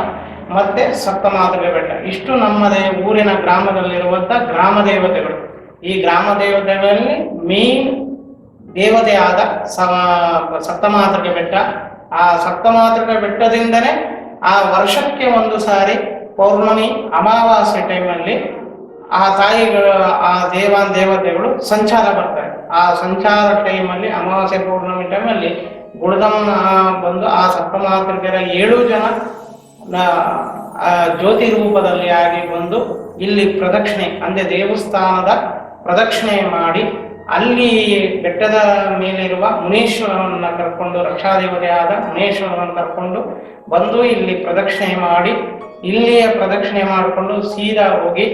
ಮತ್ತೆ ಸಪ್ತಮಾತೃಕೆ ಬೆಟ್ಟ. ಇಷ್ಟು ನಮ್ಮದೇ ಊರಿನ ಗ್ರಾಮದಲ್ಲಿರುವಂತ ಗ್ರಾಮ ದೇವತೆಗಳು. ಈ ಗ್ರಾಮ ದೇವತೆಗಳಲ್ಲಿ ಮೇನ್ ದೇವತೆ ಆದ ಸಪ್ತಮಾತೃಕೆ ಬೆಟ್ಟ. ಆ ಸಪ್ತಮಾತೃಕೆ ಬೆಟ್ಟದಿಂದನೇ ಆ ವರ್ಷಕ್ಕೆ ಒಂದು ಸಾರಿ ಪೌರ್ಣಮಿ ಅಮಾವಾಸ್ಯೆ ಟೈಮಲ್ಲಿ ಆ ತಾಯಿಗಳು, ಆ ದೇವತೆಗಳು ಸಂಚಾರ ಬರ್ತಾರೆ. ಆ ಸಂಚಾರ ಟೈಮಲ್ಲಿ ಅಮಾವಾಸ್ಯೆ ಪೌರ್ಣಮಿ ಟೈಮಲ್ಲಿ ಗುಡ್ದಮ್ಮ ಬಂದು ಆ ಸಪ್ತಮಾತೃಕೆಯರ 7 ಜನ ಜ್ಯೋತಿ ರೂಪದಲ್ಲಿ ಆಗಿ ಬಂದು ಇಲ್ಲಿ ಪ್ರದಕ್ಷಿಣೆ ಅಂದ್ರೆ ದೇವಸ್ಥಾನದ ಪ್ರದಕ್ಷಿಣೆ ಮಾಡಿ ಅಲ್ಲಿ ಬೆಟ್ಟದ ಮೇಲಿರುವ ಮುನೇಶ್ವರನನ್ನ ಕರ್ಕೊಂಡು, ರಕ್ಷಾದೇವತೆಯಾದ ಮುನೇಶ್ವರನನ್ನು ಕರ್ಕೊಂಡು ಬಂದು ಇಲ್ಲಿ ಪ್ರದಕ್ಷಿಣೆ ಮಾಡಿ, ಇಲ್ಲಿಯ ಪ್ರದಕ್ಷಿಣೆ ಮಾಡಿಕೊಂಡು ಸೀದಾ ಹೋಗಿ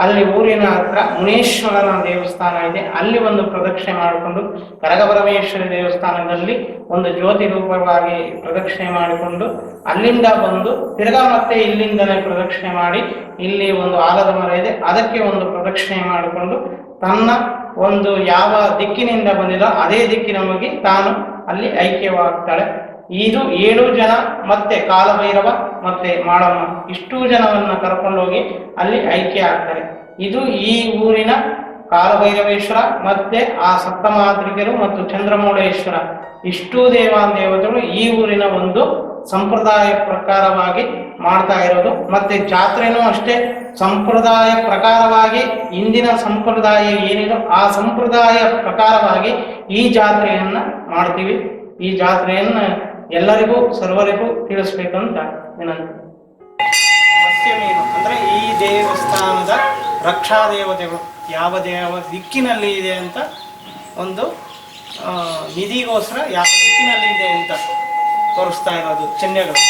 ಅಲ್ಲಿ ಊರಿನ ಹತ್ರ ಮುನೇಶ್ವರನ ದೇವಸ್ಥಾನ ಇದೆ, ಅಲ್ಲಿ ಒಂದು ಪ್ರದಕ್ಷಿಣೆ ಮಾಡಿಕೊಂಡು ಕರಗಪರಮೇಶ್ವರಿ ದೇವಸ್ಥಾನದಲ್ಲಿ ಒಂದು ಜ್ಯೋತಿ ರೂಪವಾಗಿ ಪ್ರದಕ್ಷಿಣೆ ಮಾಡಿಕೊಂಡು ಅಲ್ಲಿಂದ ಬಂದು ತಿರ್ಗಾ ಮತ್ತೆ ಇಲ್ಲಿಂದಲೇ ಪ್ರದಕ್ಷಿಣೆ ಮಾಡಿ ಇಲ್ಲಿ ಒಂದು ಆಲದ ಮರ ಇದೆ, ಅದಕ್ಕೆ ಒಂದು ಪ್ರದಕ್ಷಿಣೆ ಮಾಡಿಕೊಂಡು ತನ್ನ ಒಂದು ಯಾವ ದಿಕ್ಕಿನಿಂದ ಬಂದಿದೋ ಅದೇ ದಿಕ್ಕಿನ ಹೋಗಿ ತಾನು ಅಲ್ಲಿ ಐಕ್ಯವಾಗ್ತಾಳೆ. ಇದು 7 ಜನ ಮತ್ತೆ ಕಾಲಭೈರವ ಮತ್ತೆ ಮಾಳಮ್ಮ ಇಷ್ಟು ಜನವನ್ನ ಕರ್ಕೊಂಡೋಗಿ ಅಲ್ಲಿ ಐಕ್ಯ ಆಗ್ತಾರೆ. ಇದು ಈ ಊರಿನ ಕಾಲಭೈರವೇಶ್ವರ ಮತ್ತೆ ಆ ಸಪ್ತಮಾತೃಕೆಯರು ಮತ್ತು ಚಂದ್ರಮೌಳೇಶ್ವರ ಇಷ್ಟು ದೇವತೆಗಳು ಈ ಊರಿನ ಒಂದು ಸಂಪ್ರದಾಯ ಪ್ರಕಾರವಾಗಿ ಮಾಡ್ತಾ ಇರೋದು. ಮತ್ತೆ ಜಾತ್ರೆನೂ ಅಷ್ಟೇ ಸಂಪ್ರದಾಯ ಪ್ರಕಾರವಾಗಿ, ಇಂದಿನ ಸಂಪ್ರದಾಯ ಏನಿದೋ ಆ ಸಂಪ್ರದಾಯ ಪ್ರಕಾರವಾಗಿ ಈ ಜಾತ್ರೆಯನ್ನ ಮಾಡ್ತೀವಿ. ಈ ಜಾತ್ರೆಯನ್ನ ಎಲ್ಲರಿಗೂ ಸರ್ವರಿಗೂ ತಿಳಿಸ್ಬೇಕಂತ ವಿನಂತಿ. ಮತ್ಸ್ಯ ಮೀನು ಅಂದ್ರೆ ಈ ದೇವಸ್ಥಾನದ ರಕ್ಷಾ ದೇವತೆಗಳು ಯಾವ ದಿಕ್ಕಿನಲ್ಲಿ ಇದೆ ಅಂತ ಒಂದು ನಿಧಿಗೋಸ್ಕರ ಯಾವ ದಿಕ್ಕಿನಲ್ಲಿ ಇದೆ ಅಂತ ತೋರಿಸ್ತಾ ಇರೋದು ಚಿಹ್ನೆಗಳು.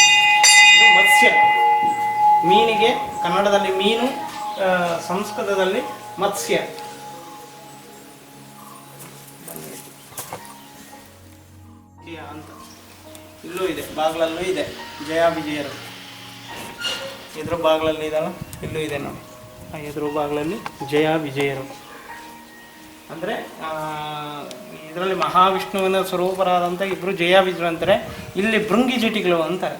ಇದು ಮತ್ಸ್ಯ. ಮೀನಿಗೆ ಕನ್ನಡದಲ್ಲಿ ಮೀನು, ಸಂಸ್ಕೃತದಲ್ಲಿ ಮತ್ಸ್ಯ ಅಂತ. ಇಲ್ಲೂ ಇದೆ, ಬಾಗ್ಲಲ್ಲೂ ಇದೆ ಜಯ ವಿಜಯರು. ಎದುರು ಬಾಗ್ಲಲ್ಲಿ ಇದಲ್ಲ, ಇಲ್ಲೂ ಇದೆ ನೋಡಿ, ಎದುರು ಬಾಗ್ಲಲ್ಲಿ ಜಯ ವಿಜಯರು. ಅಂದರೆ ಇದರಲ್ಲಿ ಮಹಾವಿಷ್ಣುವಿನ ಸ್ವರೂಪರಾದಂಥ ಇಬ್ಬರು ಜಯ ವಿಜಯರು ಅಂತಾರೆ. ಇಲ್ಲಿ ಭೃಂಗಿ ಜಟಿಗಳು ಅಂತಾರೆ.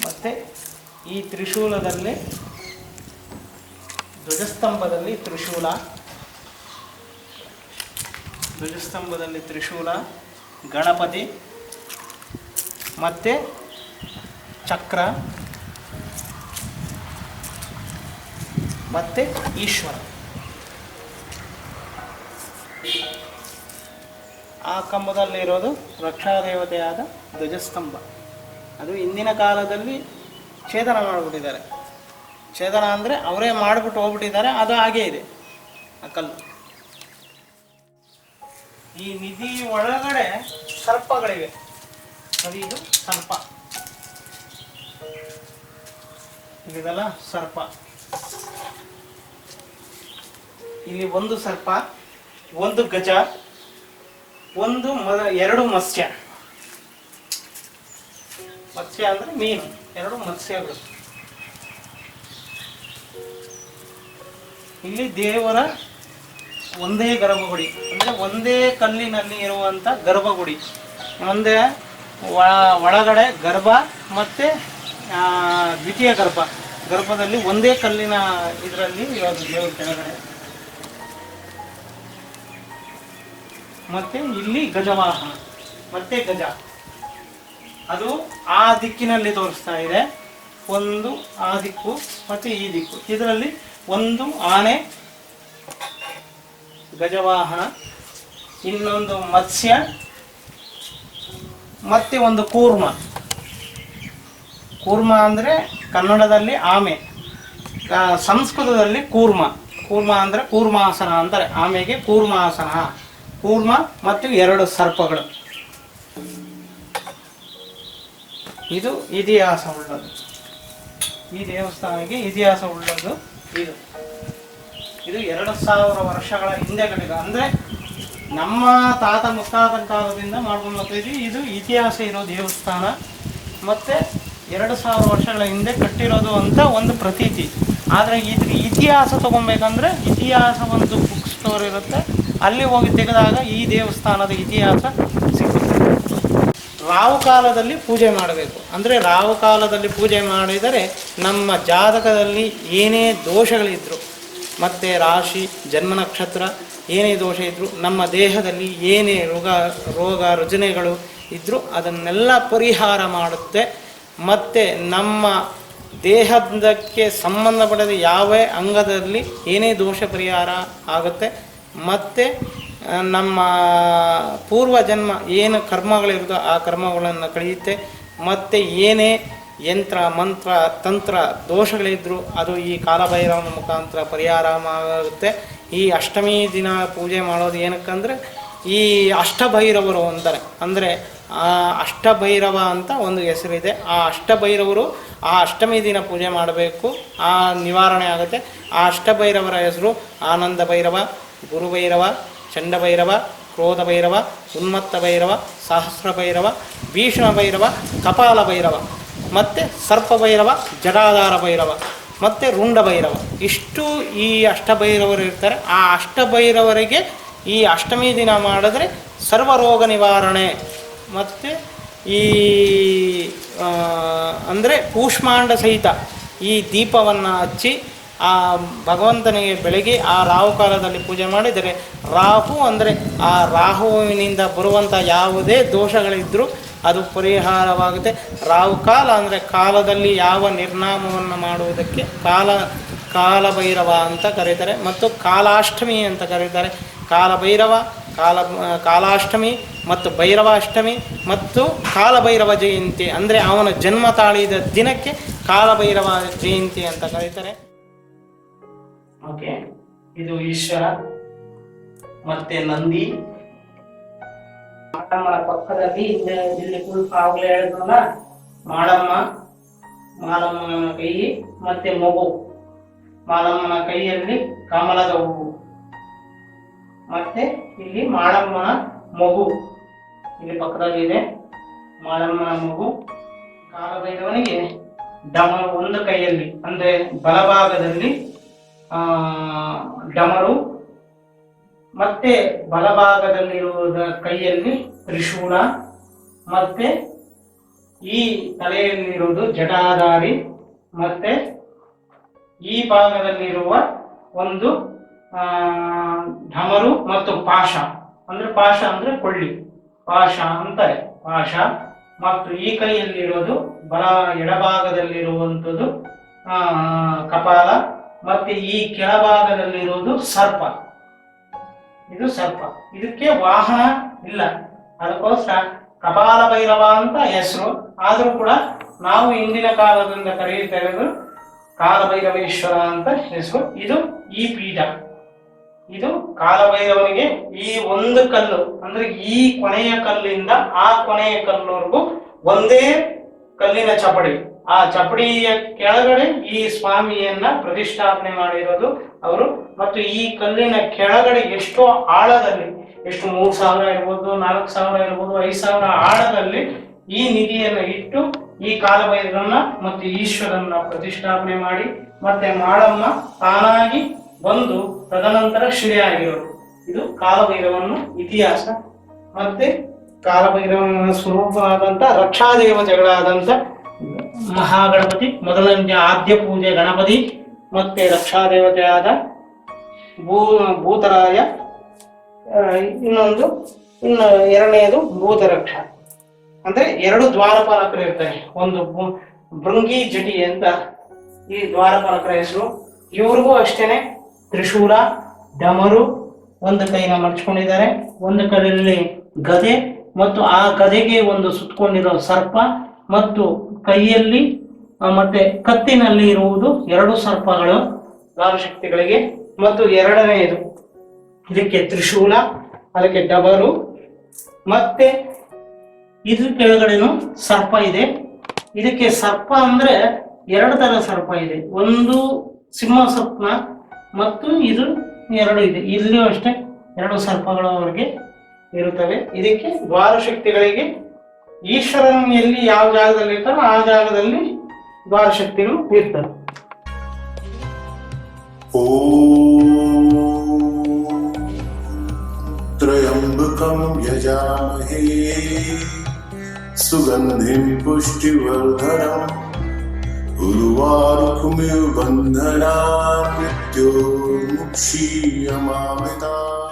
ಮತ್ತೆ ಈ ತ್ರಿಶೂಲದಲ್ಲಿ ಧ್ವಜಸ್ತಂಭದಲ್ಲಿ ತ್ರಿಶೂಲ, ಗಣಪತಿ ಮತ್ತೆ ಚಕ್ರ ಮತ್ತೆ ಈಶ್ವರ. ಆ ಕಂಬದಲ್ಲಿರೋದು ರಕ್ಷಾದೇವತೆಯಾದ ಧ್ವಜಸ್ತಂಭ. ಅದು ಇಂದಿನ ಕಾಲದಲ್ಲಿ ಛೇದನ ಮಾಡಿಬಿಟ್ಟಿದ್ದಾರೆ. ಛೇದನ ಅಂದರೆ ಅವರೇ ಮಾಡಿಬಿಟ್ಟು ಹೋಗ್ಬಿಟ್ಟಿದ್ದಾರೆ, ಅದು ಹಾಗೇ ಇದೆ ಆ ಕಲ್ಲು. ಈ ನಿಧಿ ಒಳಗಡೆ ಸರ್ಪಗಳಿವೆ. ಅದು ಇದು ಸರ್ಪ, ಇದೆಲ್ಲ ಸರ್ಪ. ಇಲ್ಲಿ ಒಂದು ಸರ್ಪ, ಒಂದು ಗಜ, ಒಂದು 2 ಮತ್ಸ್ಯ. ಮತ್ಸ್ಯ ಅಂದ್ರೆ ಮೀನು, 2 ಮತ್ಸ್ಯಗಳು. ಇಲ್ಲಿ ದೇವರ ಒಂದೇ ಗರ್ಭಗುಡಿ, ಅಂದ್ರೆ ಒಂದೇ ಕಲ್ಲಿನಲ್ಲಿ ಇರುವಂತ ಗರ್ಭಗುಡಿ. ಒಂದೇ ಒಳಗಡೆ ಗರ್ಭ ಮತ್ತೆ ದ್ವಿತೀಯ ಗರ್ಭದಲ್ಲಿ ಒಂದೇ ಕಲ್ಲಿನ ಇದರಲ್ಲಿ ಇರೋದು ದೇವರ ಕೆಳಗಡೆ. ಮತ್ತೆ ಇಲ್ಲಿ ಗಜವಾಹನ ಮತ್ತೆ ಗಜ, ಅದು ಆ ದಿಕ್ಕಿನಲ್ಲಿ ತೋರಿಸ್ತಾ ಇದೆ. ಒಂದು ಆ ದಿಕ್ಕು ಮತ್ತೆ ಈ ದಿಕ್ಕು. ಇದರಲ್ಲಿ ಒಂದು ಆನೆ ಗಜವಾಹನ, ಇನ್ನೊಂದು ಮತ್ಸ್ಯ, ಮತ್ತೆ ಒಂದು ಕೂರ್ಮ. ಕೂರ್ಮ ಅಂದರೆ ಕನ್ನಡದಲ್ಲಿ ಆಮೆ, ಸಂಸ್ಕೃತದಲ್ಲಿ ಕೂರ್ಮ. ಕೂರ್ಮ ಅಂದರೆ ಕೂರ್ಮಾಸನ ಅಂತಾರೆ. ಆಮೆಗೆ ಕೂರ್ಮಾಸನ. ಕೂರ್ಮ ಮತ್ತು 2 ಸರ್ಪಗಳು. ಇದು ಇತಿಹಾಸ ಉಳ್ಳದು. ಈ ದೇವಸ್ಥಾನಕ್ಕೆ ಇತಿಹಾಸ ಉಳ್ಳದು. ಇದು ಇದು 2000 ವರ್ಷಗಳ ಹಿಂದೆ ಕಟ್ಟಿದ, ಅಂದರೆ ನಮ್ಮ ತಾತ ಮುತ್ತಾತನ ಕಾಲದಿಂದ ಮಾಡ್ಕೊಂಡು ಬರ್ತಿದ್ವಿ. ಇದು ಇತಿಹಾಸ ಇರೋ ದೇವಸ್ಥಾನ, ಮತ್ತು 2000 ವರ್ಷಗಳ ಹಿಂದೆ ಕಟ್ಟಿರೋದು ಅಂತ ಒಂದು ಪ್ರತೀತಿ. ಆದರೆ ಇದ್ರ ಇತಿಹಾಸ ತೊಗೊಬೇಕಂದ್ರೆ ಇತಿಹಾಸ ಒಂದು ಬುಕ್ ಸ್ಟೋರ್ ಇರುತ್ತೆ, ಅಲ್ಲಿ ಹೋಗಿ ತೆಗೆದಾಗ ಈ ದೇವಸ್ಥಾನದ ಇತಿಹಾಸ ಸಿಗುತ್ತೆ. ರಾಹು ಕಾಲದಲ್ಲಿ ಪೂಜೆ ಮಾಡಬೇಕು. ಅಂದರೆ ರಾಹು ಕಾಲದಲ್ಲಿ ಪೂಜೆ ಮಾಡಿದರೆ ನಮ್ಮ ಜಾತಕದಲ್ಲಿ ಏನೇ ದೋಷಗಳಿದ್ದರು, ಮತ್ತು ರಾಶಿ ಜನ್ಮ ನಕ್ಷತ್ರ ಏನೇ ದೋಷ ಇದ್ದರೂ, ನಮ್ಮ ದೇಹದಲ್ಲಿ ಏನೇ ರೋಗ ರುಜಿನಗಳು ಇದ್ದರೂ ಅದನ್ನೆಲ್ಲ ಪರಿಹಾರ ಮಾಡುತ್ತೆ. ಮತ್ತು ನಮ್ಮ ದೇಹದಕ್ಕೆ ಸಂಬಂಧಪಟ್ಟದ ಯಾವ ಅಂಗದಲ್ಲಿ ಏನೇ ದೋಷ ಪರಿಹಾರ ಆಗುತ್ತೆ. ಮತ್ತು ನಮ್ಮ ಪೂರ್ವ ಜನ್ಮ ಏನು ಕರ್ಮಗಳಿರುತ್ತೋ ಆ ಕರ್ಮಗಳನ್ನು ಕಳೆಯುತ್ತೆ. ಮತ್ತು ಏನೇ ಯಂತ್ರ ಮಂತ್ರ ತಂತ್ರ ದೋಷಗಳಿದ್ದರೂ ಅದು ಈ ಕಾಲಭೈರವನ ಮುಖಾಂತರ ಪರಿಹಾರ ಆಗುತ್ತೆ. ಈ ಅಷ್ಟಮಿ ದಿನ ಪೂಜೆ ಮಾಡೋದು ಏನಕ್ಕಂದರೆ ಈ ಅಷ್ಟಭೈರವರು ಅಂತಾರೆ. ಅಂದರೆ ಆ ಅಷ್ಟಭೈರವ ಅಂತ ಒಂದು ಹೆಸರಿದೆ. ಆ ಅಷ್ಟಭೈರವರು ಆ ಅಷ್ಟಮಿ ದಿನ ಪೂಜೆ ಮಾಡಬೇಕು, ಆ ನಿವಾರಣೆ ಆಗುತ್ತೆ. ಆ ಅಷ್ಟಭೈರವರ ಹೆಸರು ಆನಂದ ಭೈರವ, ಗುರುಭೈರವ, ಚಂಡಭೈರವ, ಕ್ರೋಧ ಭೈರವ, ಉನ್ಮತ್ತ ಭೈರವ, ಸಹಸ್ರ ಭೈರವ, ಭೀಷಣ ಭೈರವ, ಕಪಾಲ ಭೈರವ, ಮತ್ತು ಸರ್ಪ ಭೈರವ, ಜಟಾಧಾರ ಭೈರವ, ಮತ್ತು ರುಂಡ ಭೈರವ. ಇಷ್ಟು ಈ ಅಷ್ಟಭೈರವರು ಇರ್ತಾರೆ. ಆ ಅಷ್ಟಭೈರವರಿಗೆ ಈ ಅಷ್ಟಮಿ ದಿನ ಮಾಡಿದ್ರೆ ಸರ್ವರೋಗ ನಿವಾರಣೆ. ಮತ್ತು ಈ ಅಂದರೆ ಕೂಷ್ಮಾಂಡ ಸಹಿತ ಈ ದೀಪವನ್ನು ಹಚ್ಚಿ ಆ ಭಗವಂತನಿಗೆ ಬೆಳಗ್ಗೆ ಆ ರಾಹು ಕಾಲದಲ್ಲಿ ಪೂಜೆ ಮಾಡಿದರೆ, ರಾಹು ಅಂದರೆ ಆ ರಾಹುವಿನಿಂದ ಬರುವಂಥ ಯಾವುದೇ ದೋಷಗಳಿದ್ದರೂ ಅದು ಪರಿಹಾರವಾಗುತ್ತೆ. ರಾಹು ಕಾಲ ಅಂದರೆ ಕಾಲದಲ್ಲಿ ಯಾವ ನಿರ್ನಾಮವನ್ನು ಮಾಡುವುದಕ್ಕೆ ಕಾಲಭೈರವ ಅಂತ ಕರೀತಾರೆ, ಮತ್ತು ಕಾಲಾಷ್ಟಮಿ ಅಂತ ಕರೀತಾರೆ. ಕಾಲಭೈರವ, ಕಾಲಾಷ್ಟಮಿ ಮತ್ತು ಭೈರವಾಷ್ಟಮಿ ಮತ್ತು ಕಾಲಭೈರವ ಜಯಂತಿ, ಅಂದರೆ ಅವನ ಜನ್ಮ ತಾಳಿದ ದಿನಕ್ಕೆ ಕಾಲಭೈರವ ಜಯಂತಿ ಅಂತ ಕರೀತಾರೆ. ಓಕೆ, ಇದು ಈಶ್ವರ ಮತ್ತೆ ನಂದಿ. ಮಾಳಮ್ಮನ ಪಕ್ಕದಲ್ಲಿ ಇಲ್ಲಿ ಕುಳಿತು ಆಗ್ಲೇ ಹೇಳಿದ್ರಲ್ಲ, ಮಾಳಮ್ಮನ ಕೈ ಮತ್ತೆ ಮಗು. ಮಾಳಮ್ಮನ ಕೈಯಲ್ಲಿ ಕಮಲದ ಹೂವು, ಮತ್ತೆ ಇಲ್ಲಿ ಮಾಳಮ್ಮನ ಮಗು ಇಲ್ಲಿ ಪಕ್ಕದಲ್ಲಿ ಇದೆ. ಮಾಳಮ್ಮನ ಮಗು. ಕಾಲಭೈರವನಿಗೆ ಡಮರು ಒಂದು ಕೈಯಲ್ಲಿ, ಅಂದ್ರೆ ಬಲಭಾಗದಲ್ಲಿ ಡಮರು, ಮತ್ತೆ ಬಲಭಾಗದಲ್ಲಿರುವುದ ಕೈಯಲ್ಲಿ ತ್ರಿಶೂಲ, ಮತ್ತೆ ಈ ತಲೆಯಲ್ಲಿರುವುದು ಜಟಾಧಾರಿ, ಮತ್ತೆ ಈ ಭಾಗದಲ್ಲಿರುವ ಒಂದು ಢಮರು ಮತ್ತು ಪಾಶ. ಪಾಶ ಅಂದ್ರೆ ಕೊಳ್ಳಿ, ಪಾಶ ಅಂತಾರೆ, ಪಾಶ. ಮತ್ತು ಈ ಕೈಯಲ್ಲಿರೋದು ಎಡಭಾಗದಲ್ಲಿರುವಂಥದ್ದು ಕಪಾಲ, ಮತ್ತೆ ಈ ಕೆಳಭಾಗದಲ್ಲಿರುವುದು ಸರ್ಪ. ಇದು ಸರ್ಪ. ಇದಕ್ಕೆ ವಾಹನ ಇಲ್ಲ, ಅದಕ್ಕೋಸ್ಕರ ಕಪಾಲ ಭೈರವ ಅಂತ ಹೆಸರು. ಆದರೂ ಕೂಡ ನಾವು ಇಂದಿನ ಕಾಲದಿಂದ ಕರೆಯುತ್ತಾ ಇರೋದು ಕಾಲಭೈರವೇಶ್ವರ ಅಂತ ಹೆಸರು. ಇದು ಈ ಪೀಠ. ಇದು ಕಾಲಭೈರವನಿಗೆ ಈ ಒಂದು ಕಲ್ಲು, ಅಂದ್ರೆ ಈ ಕೊನೆಯ ಕಲ್ಲಿಂದ ಆ ಕೊನೆಯ ಕಲ್ಲಿನವರೆಗೂ ಒಂದೇ ಕಲ್ಲಿನ ಚಪಡಿ. ಆ ಚಪಡಿಯ ಕೆಳಗಡೆ ಈ ಸ್ವಾಮಿಯನ್ನ ಪ್ರತಿಷ್ಠಾಪನೆ ಮಾಡಿರೋದು ಅವರು. ಮತ್ತು ಈ ಕಲ್ಲಿನ ಕೆಳಗಡೆ ಎಷ್ಟೋ ಆಳದಲ್ಲಿ, ಎಷ್ಟು 3000 ಇರ್ಬೋದು, 4000 ಇರ್ಬೋದು, 5000 ಆಳದಲ್ಲಿ ಈ ನಿಧಿಯನ್ನು ಇಟ್ಟು ಈ ಕಾಲಭೈರವನ್ನ ಮತ್ತು ಈಶ್ವರನ್ನ ಪ್ರತಿಷ್ಠಾಪನೆ ಮಾಡಿ, ಮತ್ತೆ ಮಾಳಮ್ಮ ತಾನಾಗಿ ಬಂದು ತದನಂತರ ಶಿಲೆಯಾಗಿರೋದು. ಇದು ಕಾಲಭೈರವನ ಇತಿಹಾಸ. ಮತ್ತೆ ಕಾಲಭೈರವನ ಸ್ವರೂಪವಾದಂತ ರಕ್ಷಾದೇವತೆಗಳಾದಂತ ಮಹಾಗಣಪತಿ ಮೊದಲನೇ ಆದ್ಯ ಪೂಜೆ ಗಣಪತಿ, ಮತ್ತೆ ರಕ್ಷಾದೇವತೆಯಾದ ಭೂತರಾಯ, ಇನ್ನು ಎರಡನೆಯದು ಭೂತರಕ್ಷ. ಅಂದ್ರೆ 2 ದ್ವಾರಪಾಲಕರು ಇರ್ತಾರೆ. ಒಂದು ಭೃಂಗಿ ಜಟಿ ಅಂತ ಈ ದ್ವಾರಪಾಲಕರ ಹೆಸರು. ಇವ್ರಿಗೂ ಅಷ್ಟೇನೆ ತ್ರಿಶೂಲ, ಡಮರು, ಒಂದು ಕೈನ ಮಡ್ಚ್ಕೊಂಡಿದ್ದಾರೆ, ಒಂದು ಕೈಯಲ್ಲಿ ಗದೆ, ಮತ್ತು ಆ ಗದೆಗೆ ಒಂದು ಸುತ್ತಕೊಂಡಿರೋ ಸರ್ಪ, ಮತ್ತು ಕೈಯಲ್ಲಿ ಮತ್ತೆ ಕತ್ತಿನಲ್ಲಿ ಇರುವುದು 2 ಸರ್ಪಗಳು ದಾನಶಕ್ತಿಗಳಿಗೆ. ಮತ್ತು ಎರಡನೆಯದು ಇದಕ್ಕೆ ತ್ರಿಶೂಲ, ಅದಕ್ಕೆ ಡಬರು, ಮತ್ತೆ ಇದ್ರ ಕೆಳಗಡೆನು ಸರ್ಪ ಇದೆ. ಇದಕ್ಕೆ ಸರ್ಪ ಅಂದ್ರೆ ಎರಡು ತರ ಸರ್ಪ ಇದೆ, ಒಂದು ಸಿಂಹ ಸ್ವಪ್ನ ಮತ್ತು ಇದು ಎರಡು ಇದೆ. ಇಲ್ಲಿಯೂ ಅಷ್ಟೇ ಎರಡು ಸರ್ಪಗಳು ಅವರಿಗೆ ಇರುತ್ತವೆ. ಇದಕ್ಕೆ ದ್ವಾರ ಶಕ್ತಿಗಳಿಗೆ ಈಶ್ವರನು ಎಲ್ಲಿ ಯಾವ ಜಾಗದಲ್ಲಿ ಇರ್ತಾರೋ ಆ ಜಾಗದಲ್ಲಿ ದ್ವಾರ ಶಕ್ತಿಗಳು ಇರ್ತವೆ. त्र्यम्बकं यजामहे सुगन्धिं पुष्टिवर्धनम् उर्वारुकमिव बन्धनान् मृत्योर्मुक्षीयमामृतात्।